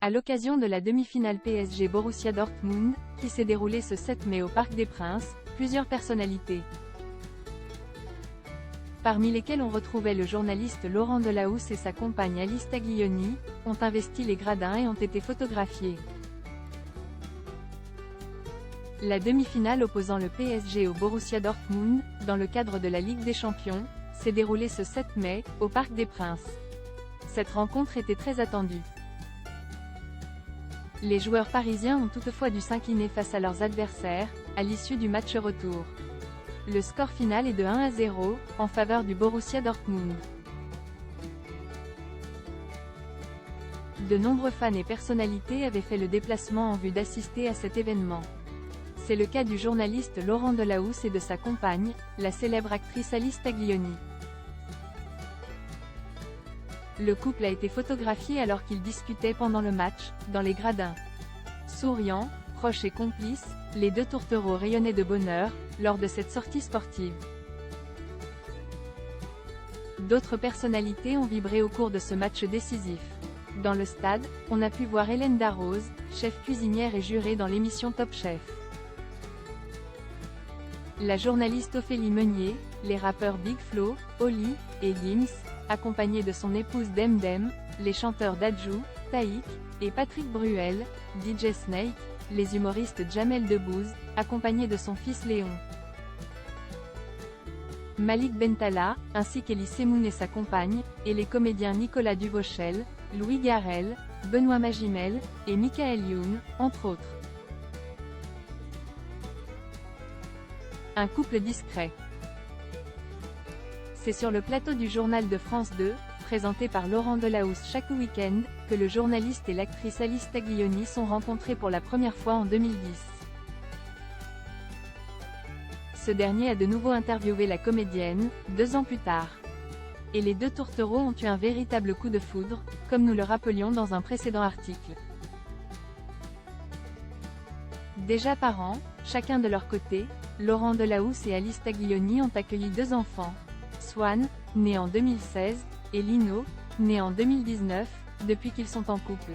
À l'occasion de la demi-finale PSG-Borussia Dortmund, qui s'est déroulée ce 7 mai au Parc des Princes, plusieurs personnalités, parmi lesquelles on retrouvait le journaliste Laurent Delahousse et sa compagne Alice Taglioni, ont investi les gradins et ont été photographiés. La demi-finale opposant le PSG au Borussia Dortmund, dans le cadre de la Ligue des Champions, s'est déroulée ce 7 mai, au Parc des Princes. Cette rencontre était très attendue. Les joueurs parisiens ont toutefois dû s'incliner face à leurs adversaires, à l'issue du match retour. Le score final est de 1-0, en faveur du Borussia Dortmund. De nombreux fans et personnalités avaient fait le déplacement en vue d'assister à cet événement. C'est le cas du journaliste Laurent Delahousse et de sa compagne, la célèbre actrice Alice Taglioni. Le couple a été photographié alors qu'ils discutaient pendant le match, dans les gradins. Souriants, proches et complices, les deux tourtereaux rayonnaient de bonheur, lors de cette sortie sportive. D'autres personnalités ont vibré au cours de ce match décisif. Dans le stade, on a pu voir Hélène Darroze, chef cuisinière et jurée dans l'émission Top Chef. La journaliste Ophélie Meunier, les rappeurs Big Flo, Oli et Gims, accompagnés de son épouse Demdem, les chanteurs Dadju, Taïk et Patrick Bruel, DJ Snake, les humoristes Jamel Debbouze, accompagnés de son fils Léon, Malik Bentala, ainsi qu'Elie Semoun et sa compagne, et les comédiens Nicolas Duvauchel, Louis Garrel, Benoît Magimel et Michael Youn, entre autres. Un couple discret. C'est sur le plateau du journal de France 2, présenté par Laurent Delahousse chaque week-end, que le journaliste et l'actrice Alice Taglioni sont rencontrés pour la première fois en 2010. Ce dernier a de nouveau interviewé la comédienne, 2 ans plus tard. Et les deux tourtereaux ont eu un véritable coup de foudre, comme nous le rappelions dans un précédent article. Déjà parents, chacun de leur côté, Laurent Delahousse et Alice Taglioni ont accueilli 2 enfants. Swan, né en 2016, et Lino, né en 2019, depuis qu'ils sont en couple.